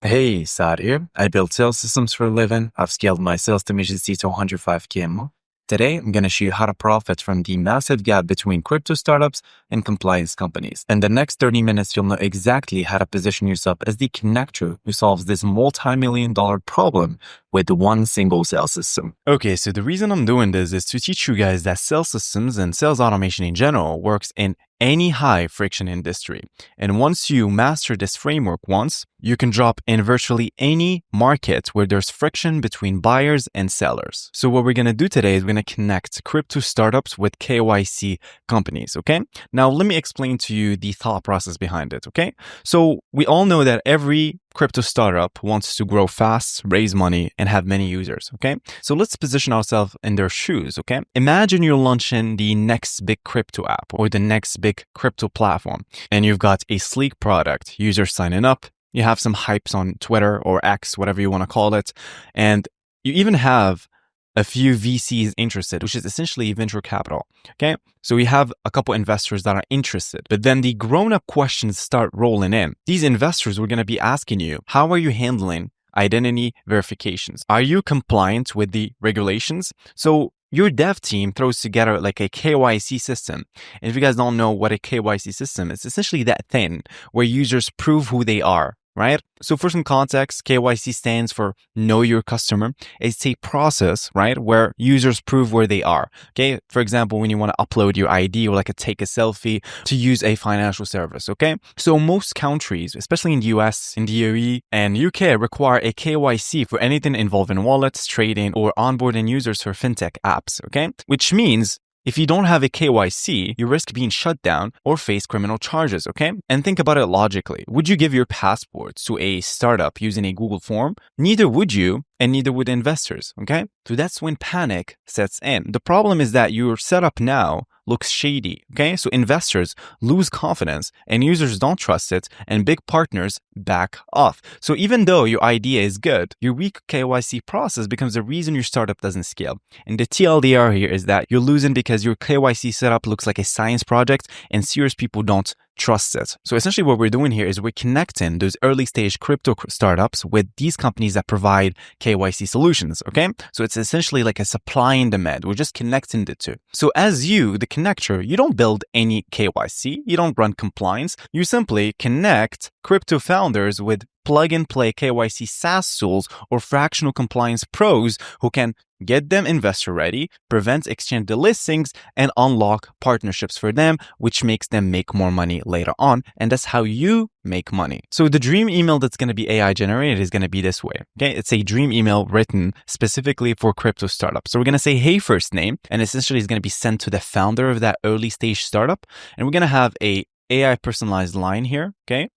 Hey, Saad here. I build sales systems for a living. I've scaled my sales team agency to 105K a month. Today, I'm going to show you how to profit from the massive gap between crypto startups and compliance companies. In the next 30 minutes, you'll know exactly how to position yourself as the connector who solves this multi-million-dollar problem with one single sales system. Okay, so the reason I'm doing this is to teach you guys that sales systems and sales automation in general works in any high friction industry. And once you master this framework once, you can drop in virtually any market where there's friction between buyers and sellers. So what we're going to do today is we're going to connect crypto startups with KYC companies, okay? Now, let me explain to you the thought process behind it, okay? So we all know that every crypto startup wants to grow fast, raise money, and have many users, okay? So let's position ourselves in their shoes, okay? Imagine you're launching the next big crypto app or the next big crypto platform, and you've got a sleek product, users signing up, you have some hypes on Twitter or X, whatever you want to call it, and you even have a few VCs interested, which is essentially venture capital, okay? So we have a couple investors that are interested, but then the grown-up questions start rolling in. These investors were going to be asking you, how are you handling identity verifications? Are you compliant with the regulations? So your dev team throws together like a KYC system. And if you guys don't know what a KYC system is, it's essentially that thing where users prove who they are, right? So for some context, KYC stands for Know Your Customer. It's a process, right, where users prove where they are. Okay, for example, when you want to upload your ID or like take a selfie to use a financial service. Okay, so most countries, especially in the US, in the UAE, and UK, require a KYC for anything involving wallets, trading, or onboarding users for fintech apps. Okay, which means if you don't have a KYC, you risk being shut down or face criminal charges, okay? And think about it logically. Would you give your passports to a startup using a Google form? Neither would you, and neither would investors, okay? So that's when panic sets in. The problem is that your setup now looks shady, okay? So investors lose confidence and users don't trust it and big partners back off. So even though your idea is good, your weak KYC process becomes the reason your startup doesn't scale. And the TLDR here is that you're losing because your KYC setup looks like a science project and serious people don't trust it. So essentially what we're doing here is we're connecting those early stage crypto startups with these companies that provide KYC solutions, okay? So it's essentially like a supply and demand. We're just connecting the two. So as you, the connector, you don't build any KYC, you don't run compliance, you simply connect crypto founders with plug-and-play KYC SaaS tools or fractional compliance pros who can get them investor ready, prevent exchange delistings, and unlock partnerships for them, which makes them make more money later on. And that's how you make money. So the dream email that's going to be AI generated is going to be this way. Okay, it's a dream email written specifically for crypto startups. So we're going to say, hey, first name, and essentially it's going to be sent to the founder of that early stage startup. And we're going to have a AI personalized line here. Okay.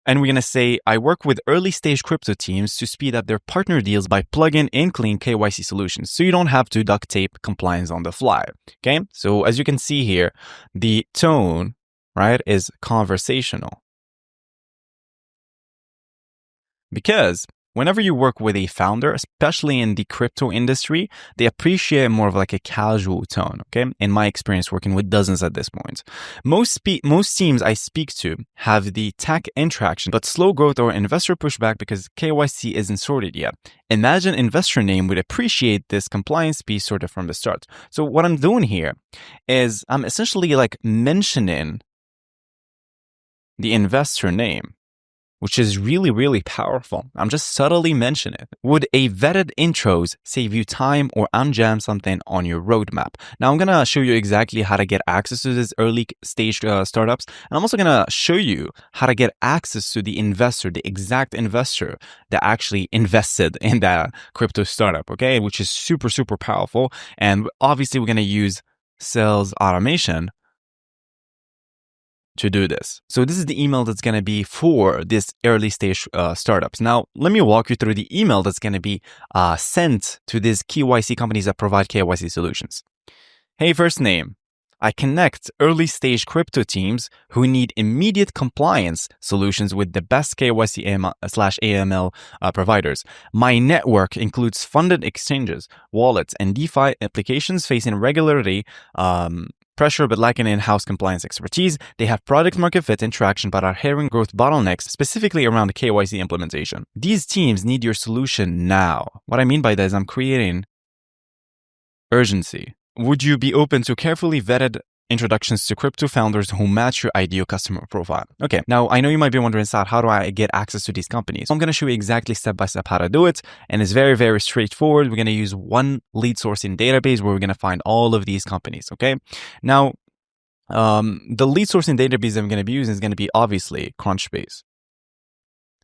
And we're going to say, I work with early stage crypto teams to speed up their partner deals by plugging in clean KYC solutions. So you don't have to duct tape compliance on the fly. Okay. So as you can see here, the tone, right, is conversational. Because whenever you work with a founder, especially in the crypto industry, they appreciate more of like a casual tone, okay? In my experience working with dozens at this point. Most teams I speak to have the tech interaction, but slow growth or investor pushback because KYC isn't sorted yet. Imagine investor name would appreciate this compliance piece sort of from the start. So what I'm doing here is I'm essentially like mentioning the investor name, which is really, really powerful. I'm just subtly mentioning it. Would a vetted intros save you time or unjam something on your roadmap? Now, I'm going to show you exactly how to get access to this early stage startups. And I'm also going to show you how to get access to the investor, the exact investor that actually invested in that crypto startup, okay? Which is super, super powerful. And obviously, we're going to use sales automation to do this. So this is the email that's going to be for this early stage startups. Now, let me walk you through the email that's going to be sent to these KYC companies that provide KYC solutions. Hey, first name. I connect early stage crypto teams who need immediate compliance solutions with the best KYC AML providers. My network includes funded exchanges, wallets, and DeFi applications facing regularity pressure but lacking in-house compliance expertise. They have product market fit and traction but are hearing growth bottlenecks, specifically around the KYC implementation. These teams need your solution now. What I mean by that is I'm creating urgency. Would you be open to carefully vetted introductions to crypto founders who match your ideal customer profile? Okay, now I know you might be wondering, Saad, how do I get access to these companies? I'm going to show you exactly step by step how to do it. And it's very, very straightforward. We're going to use one lead sourcing database where we're going to find all of these companies. Okay, now the lead sourcing database that I'm going to be using is going to be obviously Crunchbase.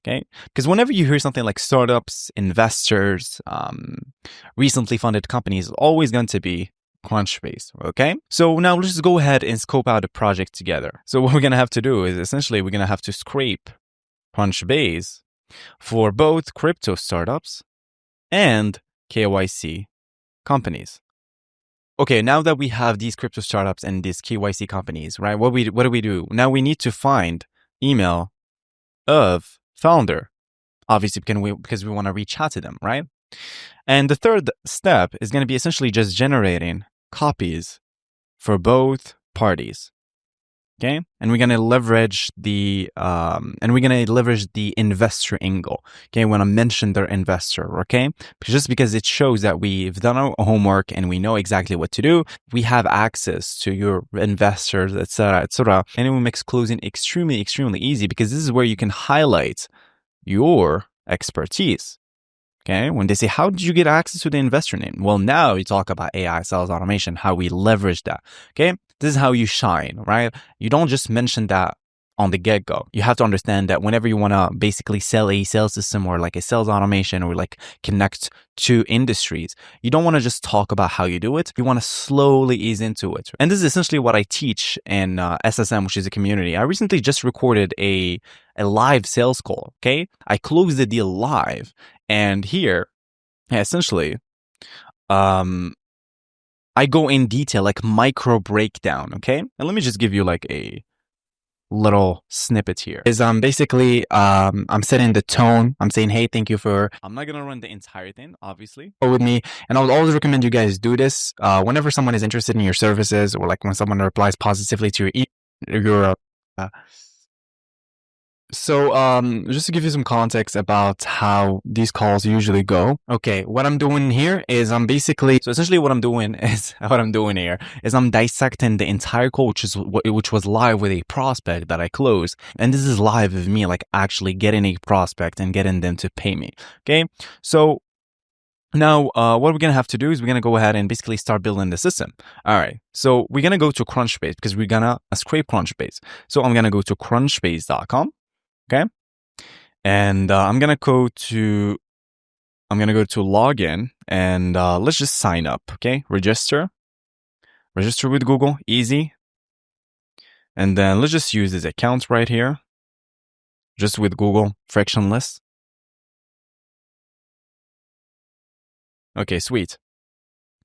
Okay, because whenever you hear something like startups, investors, recently funded companies, it's always going to be Crunchbase. Okay, so now let's just go ahead and scope out a project together. So what we're going to have to do is essentially we're going to have to scrape Crunchbase for both crypto startups and KYC companies. Okay, now that we have these crypto startups and these KYC companies, right? What do we do? Now we need to find email of founder, obviously because we want to reach out to them, right? And the third step is going to be essentially just generating copies for both parties. Okay, and we're going to leverage the investor angle. Okay, when I mention their investor, okay, because it shows that we've done our homework and we know exactly what to do. We have access to your investors, etc., etc., and it will make closing extremely, extremely easy because this is where you can highlight your expertise. Okay, when they say, how did you get access to the investor name? Well, now you talk about AI sales automation, how we leverage that. Okay, this is how you shine, right? You don't just mention that on the get-go. You have to understand that whenever you want to basically sell a sales system or like a sales automation or like connect to industries, you don't want to just talk about how you do it. You want to slowly ease into it. And this is essentially what I teach in SSM, which is a community. I recently just recorded a live sales call. Okay, I closed the deal live. And here, essentially, I go in detail, like micro breakdown, okay? And let me just give you like a little snippet here. Is basically, I'm setting the tone. I'm saying, hey, thank you for, I'm not going to run the entire thing, obviously, with me. And I would always recommend you guys do this whenever someone is interested in your services or like when someone replies positively to your So, just to give you some context about how these calls usually go. Okay, what I'm doing here is I'm dissecting the entire call, which was live with a prospect that I closed. And this is live with me, like actually getting a prospect and getting them to pay me. Okay, so now, what we're going to have to do is we're going to go ahead and basically start building the system. All right. So we're going to go to Crunchbase because we're going to scrape Crunchbase. So I'm going to go to crunchbase.com. Okay. And I'm going to go to login and let's just sign up. Okay. Register with Google. Easy. And then let's just use this account right here. Just with Google, frictionless. Okay, sweet.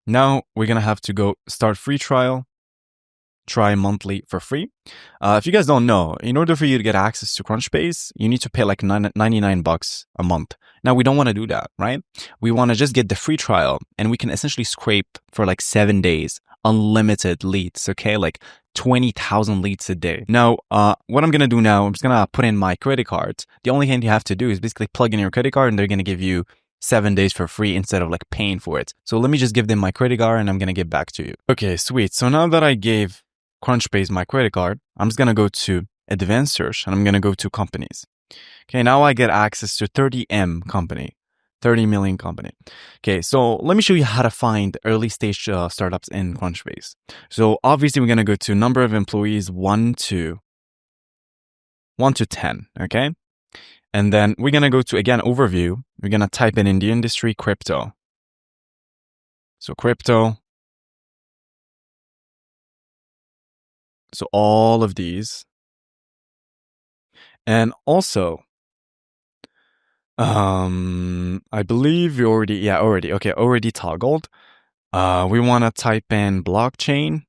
Now we're going to have to go start free trial, try monthly for free. If you guys don't know, in order for you to get access to Crunchbase, you need to pay like $99 a month. Now we don't want to do that, right? We want to just get the free trial and we can essentially scrape for like 7 days, unlimited leads, okay? Like 20,000 leads a day. Now, what I'm going to do now, I'm just going to put in my credit cards. The only thing you have to do is basically plug in your credit card and they're going to give you 7 days for free instead of like paying for it. So let me just give them my credit card and I'm going to get back to you. Okay, sweet. So now that I gave Crunchbase my credit card, I'm just going to go to advanced search and I'm going to go to companies. Okay, now I get access to 30M company, 30 million company. Okay, so let me show you how to find early stage startups in Crunchbase. So obviously we're going to go to number of employees 1 to 10, okay? And then we're going to go to, again, overview. We're going to type in the industry, crypto. So crypto. So all of these. And also, I believe you already toggled. We want to type in blockchain.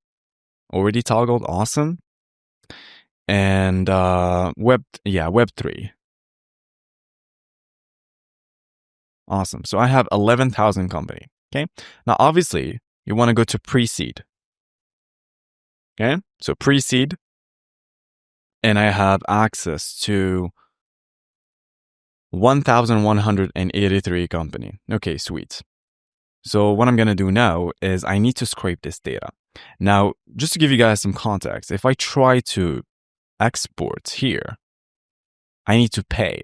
Already toggled. Awesome. And Web3. Awesome. So I have 11,000 company. Okay. Now, obviously, you want to go to pre-seed. Okay, so pre-seed, and I have access to 1,183 company. Okay, sweet. So what I'm going to do now is I need to scrape this data. Now, just to give you guys some context, if I try to export here, I need to pay.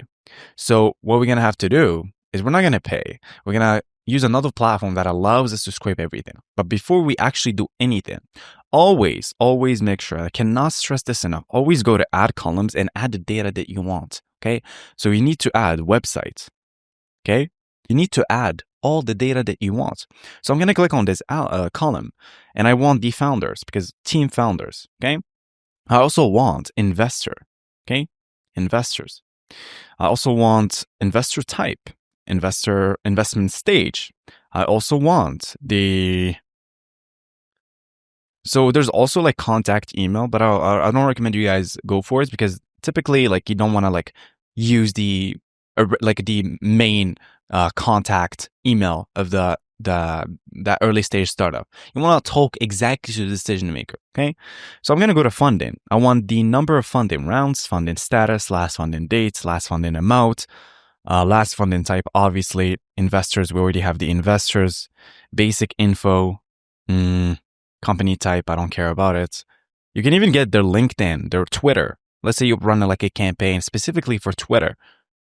So what we're going to have to do is we're not going to pay. We're going to use another platform that allows us to scrape everything. But before we actually do anything, always make sure, I cannot stress this enough, always go to add columns and add the data that you want. Okay. So you need to add websites. Okay. You need to add all the data that you want. So I'm going to click on this column and I want the founders because team founders. Okay. I also want investor. Okay. Investors. I also want investor type, investment stage. I also want so there's also like contact email, but I don't recommend you guys go for it because typically like you don't want to like use the main contact email of that early stage startup. You want to talk exactly to the decision maker. Okay, so I'm gonna go to funding. I want the number of funding rounds, funding status, last funding dates, last funding amount, last funding type. Obviously, investors. We already have the investors. Basic info. Company type, I don't care about it. You can even get their LinkedIn, their Twitter. Let's say you run like a campaign specifically for Twitter.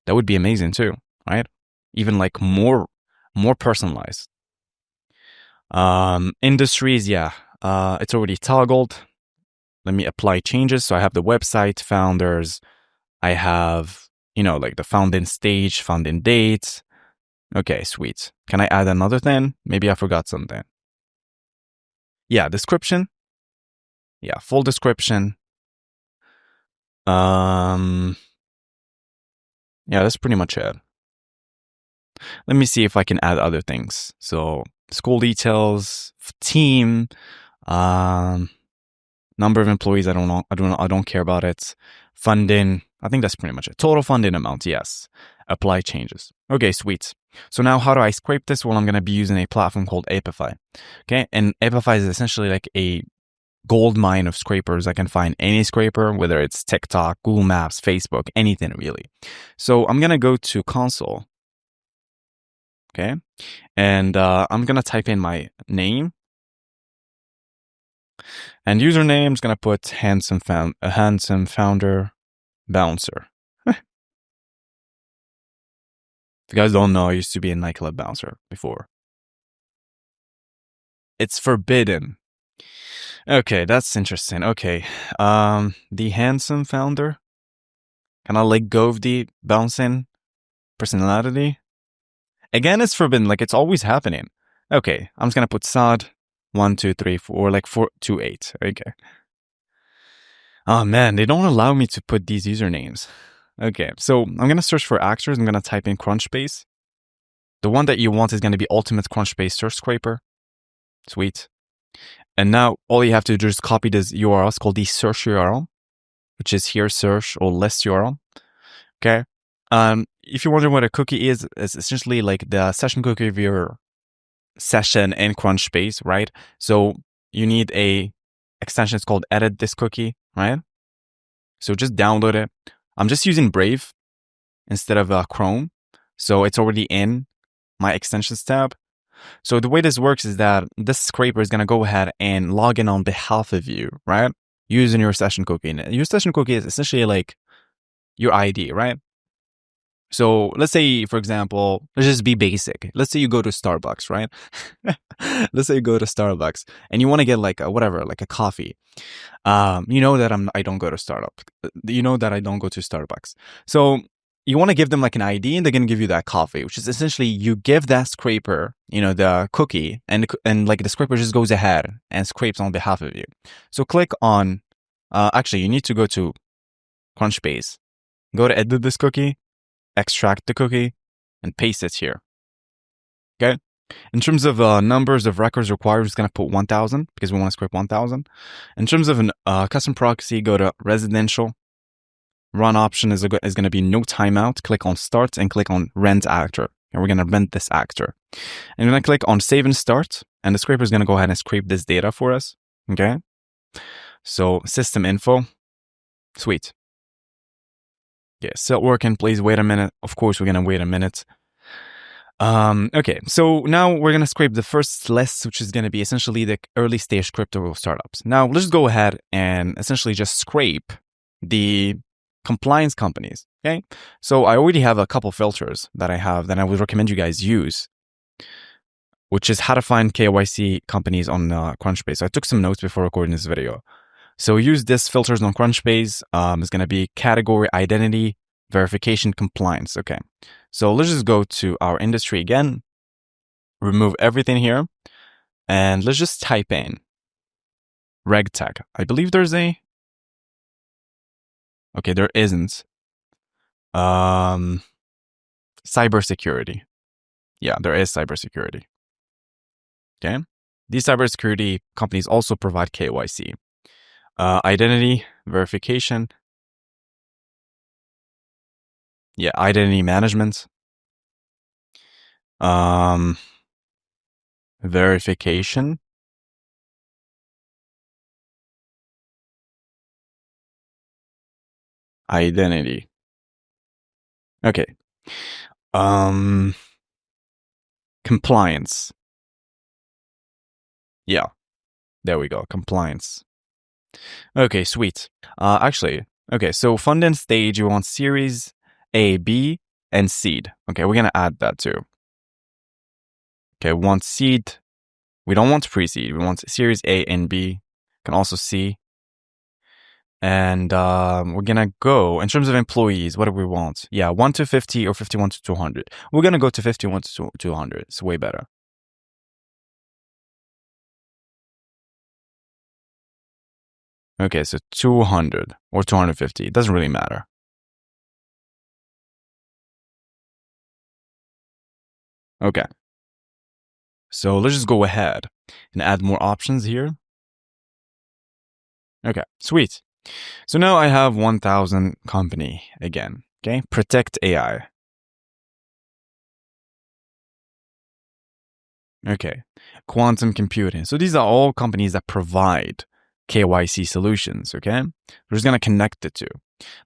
That would be amazing too, right? Even like more personalized. Industries, yeah. It's already toggled. Let me apply changes. So I have the website, founders. I have, like the founding stage, founding date. Okay, sweet. Can I add another thing? Maybe I forgot something. Yeah, description. Yeah, full description. Yeah, that's pretty much it. Let me see if I can add other things. So school details, team, number of employees. I don't care about it. Funding. I think that's pretty much it. Total funding amount. Yes. Apply changes. Okay, sweet. So now how do I scrape this? Well, I'm going to be using a platform called Apify. Okay. And Apify is essentially like a gold mine of scrapers. I can find any scraper, whether it's TikTok, Google Maps, Facebook, anything really. So I'm going to go to console. Okay. And I'm going to type in my name. And username is going to put handsome founder bouncer. If you guys don't know, I used to be a nightclub bouncer before. It's forbidden. Okay, that's interesting. Okay. The handsome founder. Can I let go of the bouncing personality? Again, it's forbidden. Like it's always happening. Okay, I'm just gonna put SOD 1, 2, 3, 4, like 4, 2, 8. Okay. Oh man, they don't allow me to put these usernames. Okay, so I'm gonna search for actors. I'm gonna type in Crunchbase. The one that you want is gonna be Ultimate Crunchbase Search Scraper. Sweet. And now all you have to do is copy this URL. It's called the search URL, which is here search or list URL. Okay. If you're wondering what a cookie is, it's essentially like the session cookie of your session in Crunchbase, right? So you need a extension. It's called edit this cookie, right? So just download it. I'm just using Brave instead of Chrome. So it's already in my extensions tab. So the way this works is that this scraper is going to go ahead and log in on behalf of you, right? Using your session cookie. And your session cookie is essentially like your ID, right? So let's say, for example, let's just be basic. Let's say you go to Starbucks, right? Let's say you go to Starbucks and you want to get like a coffee. You know that I don't go to Starbucks. You know that I don't go to Starbucks. So you want to give them like an ID and they're going to give you that coffee, which is essentially you give that scraper, the cookie and like the scraper just goes ahead and scrapes on behalf of you. So click on, actually you need to go to Crunchbase, go to edit this cookie, extract the cookie and paste it here. Okay. In terms of numbers of records required, we're just going to put 1,000 because we want to scrape 1,000. In terms of a custom proxy, go to residential. Run option is going to be no timeout. Click on start and click on rent actor. And we're going to rent this actor. And we're going to click on save and start. And the scraper is going to go ahead and scrape this data for us. Okay. So system info, sweet. Okay, still working, please wait a minute. Of course, we're gonna wait a minute. Okay, so now we're gonna scrape the first list, which is gonna be essentially the early stage crypto startups. Now let's go ahead and essentially just scrape the compliance companies. Okay, so I already have a couple filters that I would recommend you guys use, which is how to find KYC companies on Crunchbase. So I took some notes before recording this video. So use this filters on Crunchbase. It's gonna be category, identity, verification, compliance. Okay, so let's just go to our industry again, remove everything here, and let's just type in RegTech. I believe there's a, okay, there isn't. Cybersecurity. Yeah, there is cybersecurity. Okay, these cybersecurity companies also provide KYC. Identity verification. Yeah, identity management. Verification. Identity. Okay. Compliance. Yeah, there we go. Compliance. Okay, sweet. Actually, okay, so fund and stage, you want series A, B, and seed. Okay, we're gonna add that too. Okay, we want seed. We don't want pre-seed. We want series A and B. Can also C. And we're gonna go in terms of employees. What do we want? Yeah, 1 to 50 or 51 to 200. We're gonna go to 51 to 200. It's way better. Okay, so 200 or 250. It doesn't really matter. Okay. So let's just go ahead and add more options here. Okay, sweet. So now I have 1000 company again. Okay, protect AI. Okay, quantum computing. So these are all companies that provide KYC solutions. Okay, we're just gonna connect the two.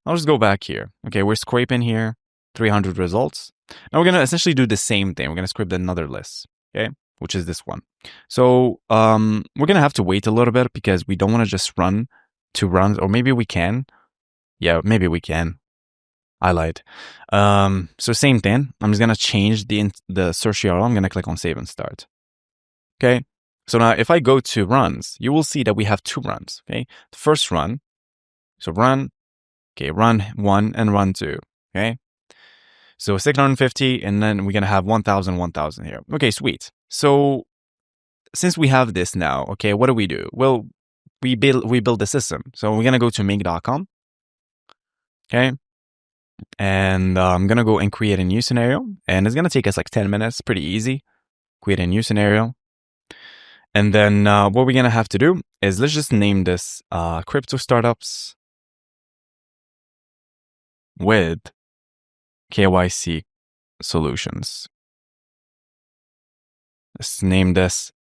I'll just go back here. Okay, we're scraping here 300 results. Now we're gonna essentially do the same thing. We're gonna scrape another list. Okay, which is this one. So we're gonna have to wait a little bit because we don't want to just run to runs, or maybe we can. Yeah, maybe we can. I lied. So same thing. I'm just gonna change the search URL. I'm gonna click on save and start. Okay. So now if I go to runs, you will see that we have two runs. Okay. The first run. So run. Okay, run 1 and run 2. Okay. So 650, and then we're gonna have 1000, 1000 here. Okay, sweet. So since we have this now, okay, what do? Well, we build the system. So we're gonna go to make.com. Okay. And I'm gonna go and create a new scenario, and it's gonna take us like 10 minutes. Pretty easy. Create a new scenario. And then what we're gonna have to do is let's just name this crypto startups with KYC solutions. Let's name this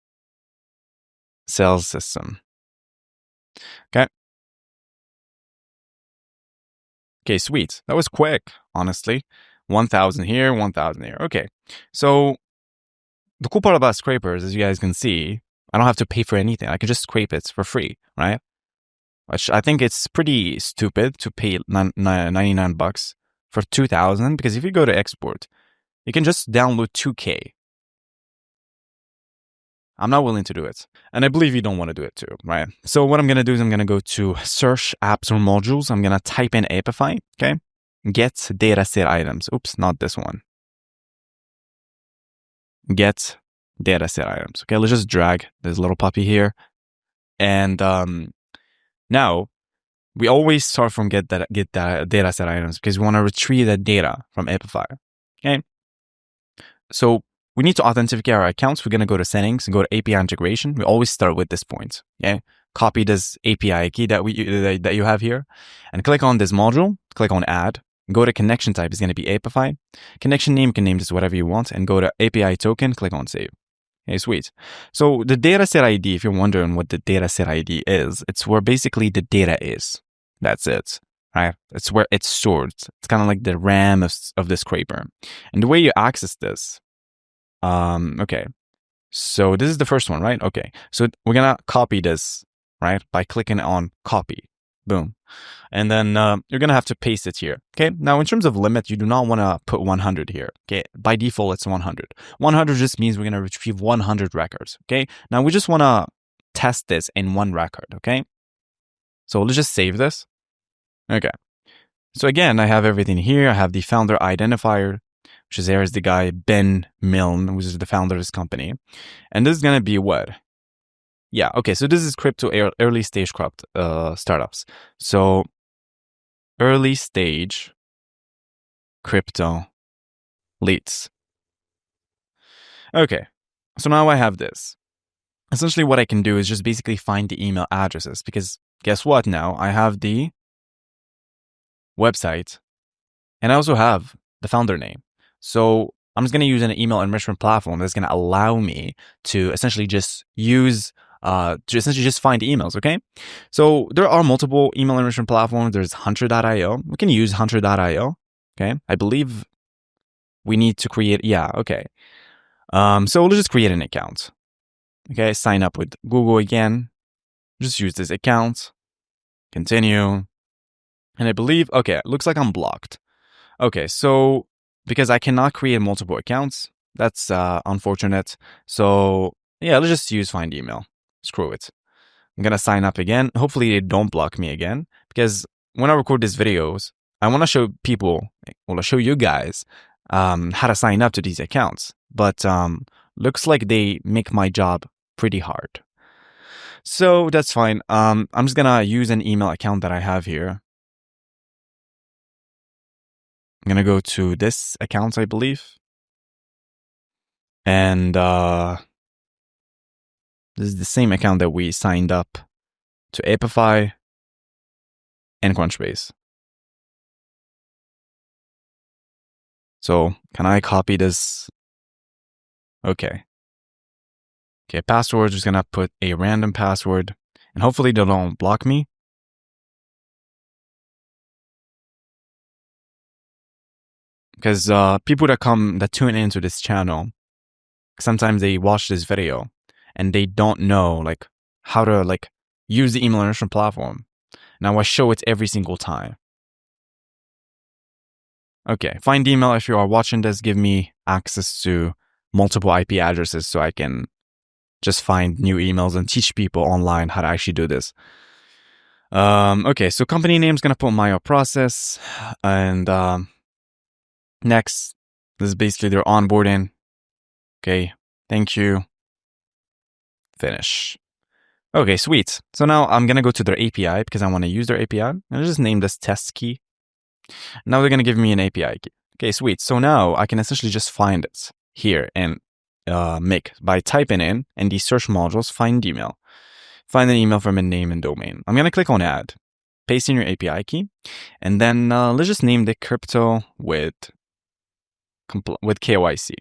sales system. Okay. Okay, sweet. That was quick, honestly. 1000 here, 1000 here. Okay. So the cool part about scrapers, as you guys can see, I don't have to pay for anything. I can just scrape it for free, right? Which I think it's pretty stupid to pay 99 bucks for 2000, because if you go to export, you can just download 2K. I'm not willing to do it. And I believe you don't want to do it too, right? So what I'm going to do is I'm going to go to search apps or modules. I'm going to type in Apify, okay? Get data set items. Oops, not this one. Get data set items. Okay, let's just drag this little puppy here. And now we always start from get data set items because we want to retrieve that data from Apify. Okay. So we need to authenticate our accounts. We're going to go to settings and go to API integration. We always start with this point. Okay. Copy this API key that you have here and click on this module, click on add, go to connection type is going to be Apify. Connection name, you can name this whatever you want, and go to API token, click on save. Okay, sweet. So the dataset ID, if you're wondering what the dataset ID is, it's where basically the data is. That's it, right? It's where it's stored. It's kind of like the RAM of the scraper. And the way you access this, okay. So this is the first one, right? Okay. So we're gonna copy this, right? By clicking on copy. Boom. And then you're going to have to paste it here. Okay. Now, in terms of limit, you do not want to put 100 here. Okay. By default, it's 100. 100 just means we're going to retrieve 100 records. Okay. Now, we just want to test this in one record. Okay. So let's just save this. Okay. So again, I have everything here. I have the founder identifier, which is there is the guy, Ben Milne, which is the founder of this company. And this is going to be what? Yeah. Okay. So this is crypto early stage startups. So early stage crypto leads. Okay, so now I have this. Essentially what I can do is just basically find the email addresses, because guess what now? I have the website and I also have the founder name. So I'm just going to use an email enrichment platform that's going to allow me to essentially just use just find emails, okay? So there are multiple email enrichment platforms. There's Hunter.io. We can use Hunter.io, okay? I believe we need to create, yeah, okay. So we'll just create an account, okay? Sign up with Google again. Just use this account, continue. And I believe, okay, it looks like I'm blocked. Okay, so because I cannot create multiple accounts, that's unfortunate. So yeah, let's just use find email. Screw it. I'm gonna sign up again. Hopefully they don't block me again, because when I record these videos, I want to show people, well, I'll show you guys how to sign up to these accounts. But looks like they make my job pretty hard. So that's fine. I'm just gonna use an email account that I have here. I'm gonna go to this account, I believe. And this is the same account that we signed up to Apify and Crunchbase. So can I copy this? Okay. Okay, password, just gonna put a random password and hopefully they don't block me. Because people that tune into this channel, sometimes they watch this video and they don't know like how to like use the email enrichment platform. Now I show it every single time. Okay, find email. If you are watching this, give me access to multiple IP addresses so I can just find new emails and teach people online how to actually do this. Okay, so company name is gonna put my process, and next, this is basically their onboarding. Okay, thank you. Finish. Okay, sweet. So now I'm gonna go to their API because I want to use their API. I'll just name this test key. Now they're gonna give me an API key. Okay, sweet. So now I can essentially just find it here and make by typing in the search modules, find email. Find an email from a name and domain. I'm gonna click on add, paste in your API key, and then let's just name the crypto with KYC.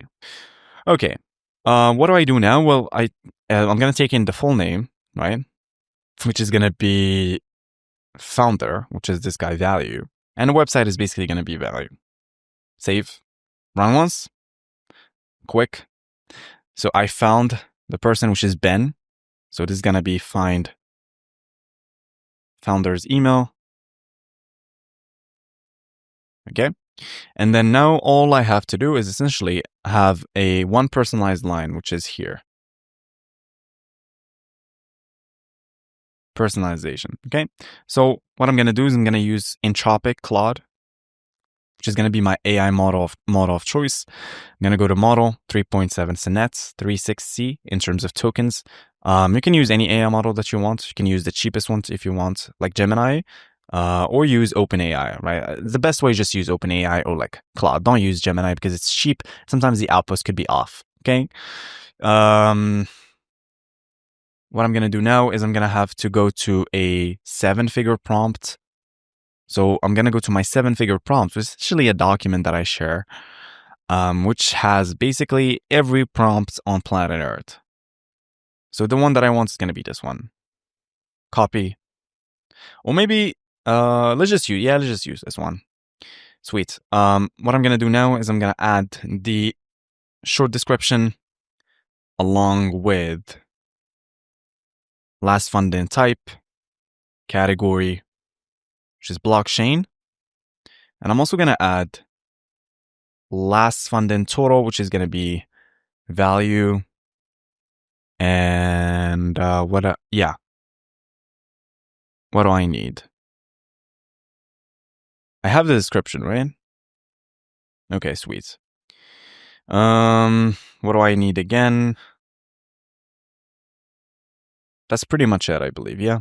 Okay. What do I do now? Well, I'm gonna take in the full name, right? Which is gonna be founder, which is this guy value, and the website is basically gonna be value. Save, run once, quick. So I found the person, which is Ben. So this is gonna be find founder's email. Okay. And then now all I have to do is essentially have one personalized line, which is here. Personalization. Okay. So what I'm going to do is I'm going to use Entropic Claude, which is going to be my AI model of choice. I'm going to go to model 3.7 Sonnet 36C in terms of tokens. You can use any AI model that you want. You can use the cheapest one if you want, like Gemini. Or use OpenAI, right? The best way is just use OpenAI or like Claude. Don't use Gemini because it's cheap. Sometimes the outputs could be off, okay? What I'm going to do now is I'm going to have to go to a 7-figure prompt. So I'm going to go to my 7-figure prompt, which is actually a document that I share. which has basically every prompt on planet Earth. So the one that I want is going to be this one. Copy. Or maybe, let's just use this one. Sweet. What I'm going to do now is I'm going to add the short description along with last funding type, category, which is blockchain. And I'm also going to add last funding total, which is going to be value. And what do I need? I have the description, right? Okay, sweet. What do I need again? That's pretty much it, I believe, yeah.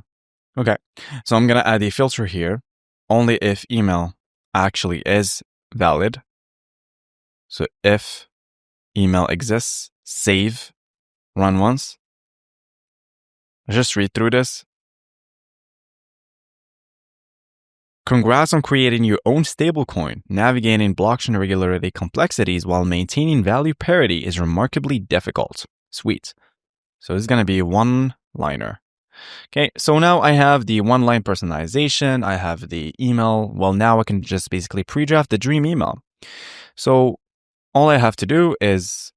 Okay, so I'm gonna add a filter here, only if email actually is valid. So if email exists, save, run once. Just read through this. Congrats on creating your own stablecoin. Navigating blockchain regularity complexities while maintaining value parity is remarkably difficult. Sweet. So this is going to be one-liner. Okay, so now I have the one-line personalization. I have the email. Well, now I can just basically pre-draft the dream email. So all I have to do is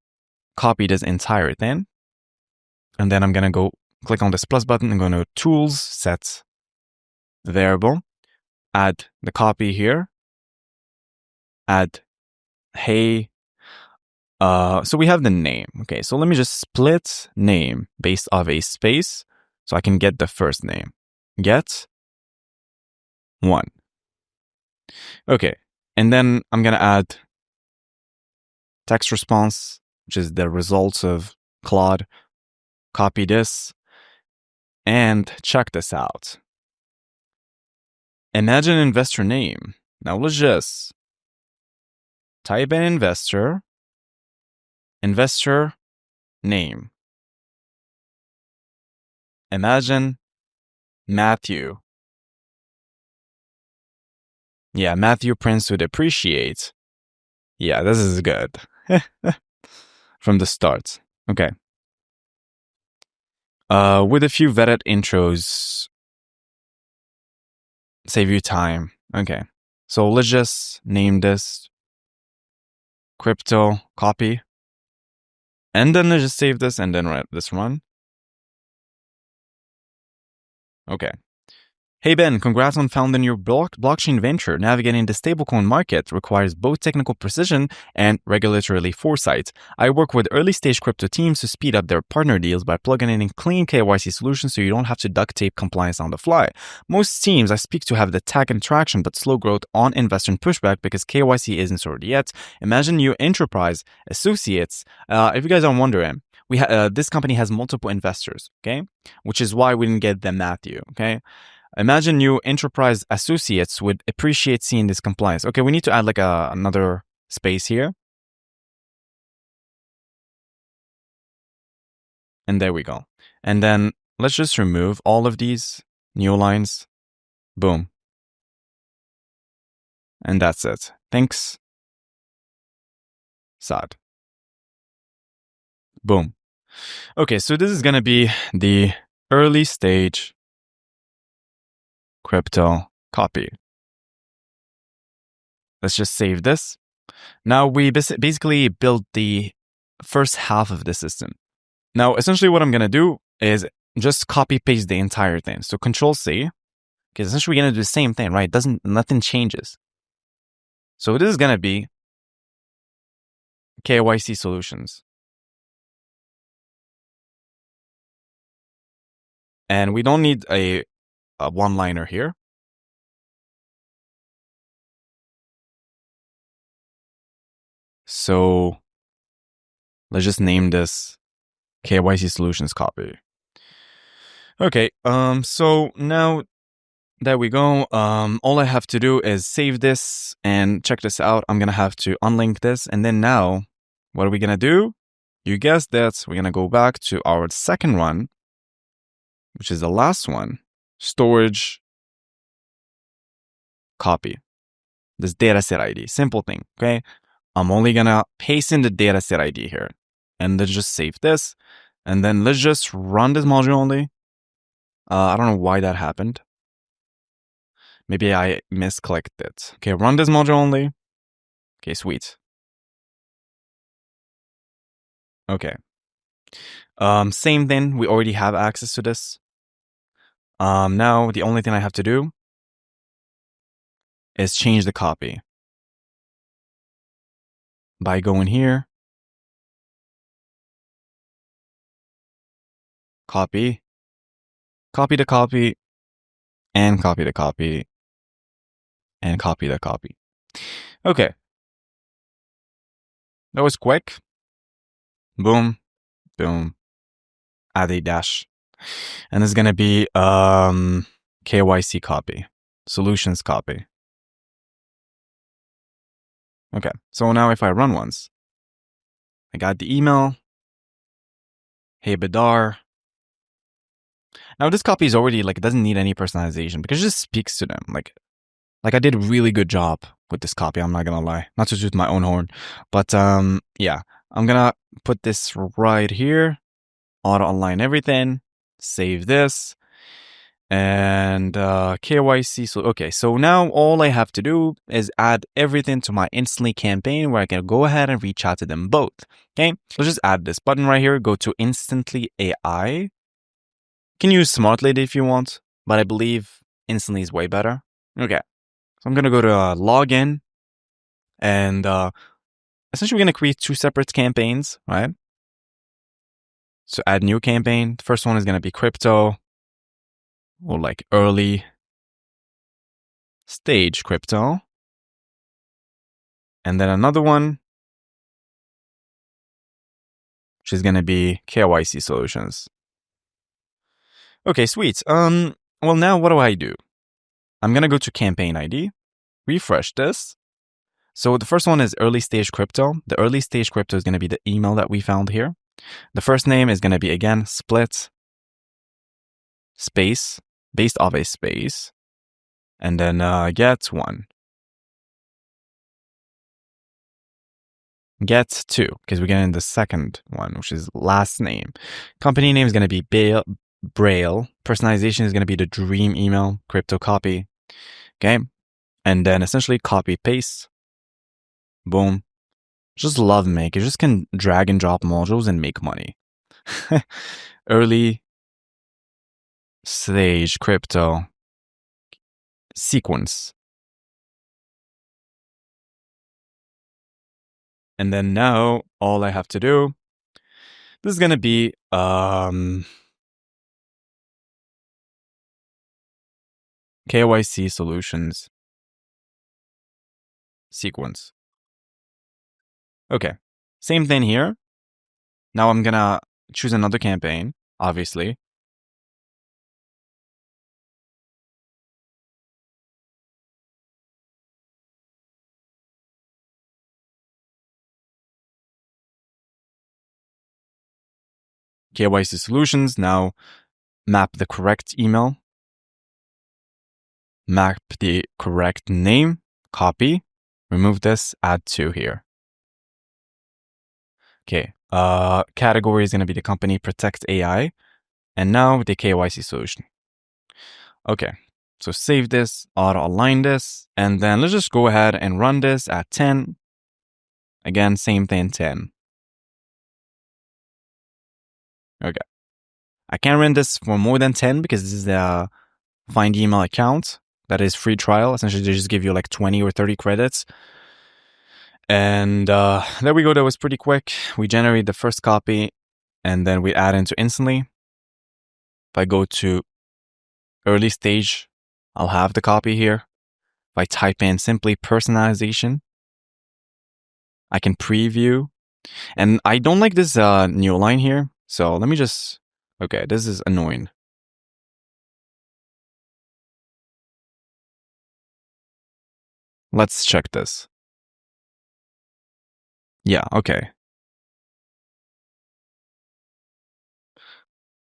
copy this entire thing. And then I'm going to go click on this plus button and go to Tools, Set, Variable. Add the copy here, add hey. So we have the name. Okay, so let me just split name based off a space so I can get the first name. Get 1. Okay, and then I'm going to add text response, which is the results of Claude. Copy this and check this out. Imagine investor name. Now let's just type in investor name. Imagine Matthew. Yeah, Matthew Prince would appreciate. Yeah, this is good. From the start. Okay. With a few vetted intros, save you time. Okay. So let's just name this crypto copy. And then let's just save this and then let this run. Okay. Hey Ben, congrats on founding your blockchain venture. Navigating the stablecoin market requires both technical precision and regulatory foresight. I work with early-stage crypto teams to speed up their partner deals by plugging in clean KYC solutions so you don't have to duct tape compliance on the fly. Most teams I speak to have the tech and traction but slow growth on investor pushback because KYC isn't sorted yet. Imagine you enterprise associates. If you guys are wondering, this company has multiple investors, okay? Which is why we didn't get them Matthew, okay? Imagine you enterprise associates would appreciate seeing this compliance. Okay, we need to add like another space here. And there we go. And then let's just remove all of these new lines. Boom. And that's it. Thanks. Sad. Boom. Okay, so this is going to be the early stage crypto copy. Let's just save this. Now we basically built the first half of the system. Now, essentially what I'm going to do is just copy paste the entire thing. So Control C, because essentially we're going to do the same thing, right? Nothing changes. So this is going to be KYC solutions. And we don't need a one-liner here. So let's just name this KYC solutions copy. Okay, so now there we go. All I have to do is save this and check this out. I'm going to have to unlink this. And then now, what are we going to do? You guessed that. We're going to go back to our second run, which is the last one. Storage, copy. This dataset ID. Simple thing, okay? I'm only gonna paste in the dataset ID here. And let's just save this. And then let's just run this module only. I don't know why that happened. Maybe I misclicked it. Okay, run this module only. Okay, sweet. Okay. Same thing. We already have access to this. Now the only thing I have to do is change the copy by going here, copy, copy the copy, and copy the copy, and copy the copy. Okay. That was quick. Boom, boom, add a dash. And it's gonna be KYC copy, solutions copy. Okay, so now if I run once, I got the email. Hey Badar. Now this copy is already like, it doesn't need any personalization because it just speaks to them. Like I did a really good job with this copy. I'm not gonna lie, not to toot my own horn, but yeah, I'm gonna put this right here, auto align everything, save this, and KYC. So okay, so now all I have to do is add everything to my instantly campaign where I can go ahead and reach out to them both. Okay, let's just add this button right here. Go to instantly AI. You can use smart lady if you want, but I believe instantly is way better. Okay, so I'm gonna go to login, and essentially we're gonna create two separate campaigns, right? So add new campaign. The first one is gonna be crypto, or like early stage crypto. And then another one, which is going to be KYC solutions. Okay, sweet. Well, now what do? I'm going to go to campaign ID, refresh this. So the first one is early stage crypto. The early stage crypto is going to be the email that we found here. The first name is going to be, again, split space, based off a space, and then get one. Get two, because we're getting the second one, which is last name. Company name is going to be Braille. Personalization is going to be the dream email, crypto copy. Okay. And then essentially copy paste. Boom. Just love make. You just can drag and drop modules and make money. Early stage crypto sequence. And then now all I have to do, this is going to be KYC solutions sequence. Okay. Same thing here. Now I'm going to choose another campaign, obviously. KYC solutions. Now map the correct email, map the correct name, copy, remove this, add two here. Okay, category is going to be the company Protect AI, and now the KYC solution. Okay, so save this, auto align this, and then let's just go ahead and run this at 10. Again, same thing, 10. Okay. I can't run this for more than 10 because this is the Find Email account. That is free trial. Essentially, they just give you like 20 or 30 credits. And there we go. That was pretty quick. We generate the first copy and then we add into instantly. If I go to early stage, I'll have the copy here. If I type in simply personalization, I can preview. And I don't like this new line here. So let me just, okay, this is annoying. Let's check this. Yeah, okay.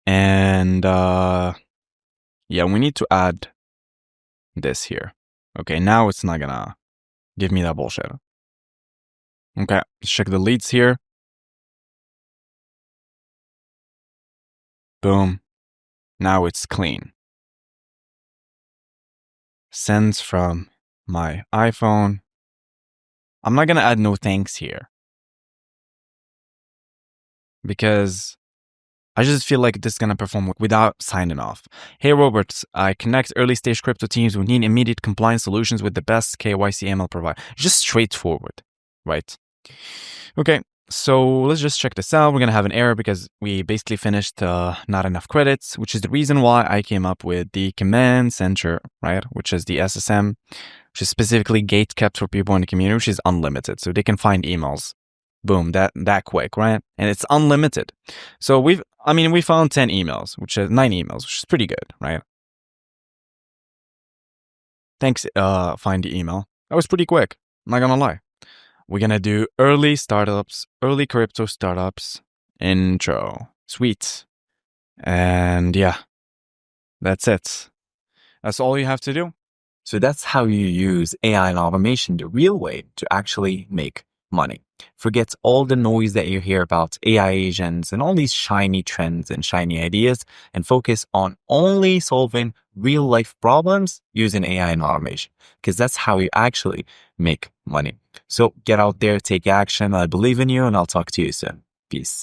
And yeah, we need to add this here. Okay, now it's not gonna give me that bullshit. Okay, let's check the leads here. Boom. Now it's clean. Sends from my iPhone. I'm not gonna add no thanks here because I just feel like this is gonna perform without signing off. Hey Robert, I connect early stage crypto teams who need immediate compliance solutions with the best KYC ML provider. Just straightforward, right? Okay, so let's just check this out. We're gonna have an error because we basically finished not enough credits, which is the reason why I came up with the command center, right? Which is the SSM, which is specifically gate kept for people in the community, which is unlimited, so they can find emails. Boom, that quick, right? And it's unlimited. So we found 10 emails, which is 9 emails, which is pretty good, right? Thanks, find the email. That was pretty quick. I'm not gonna lie. We're gonna do early crypto startups intro. Sweet. And yeah, that's it. That's all you have to do. So that's how you use AI and automation the real way to actually make money. Forget all the noise that you hear about AI agents and all these shiny trends and shiny ideas, and focus on only solving real life problems using AI and automation, because that's how you actually make money. So get out there, take action. I believe in you, and I'll talk to you soon. Peace.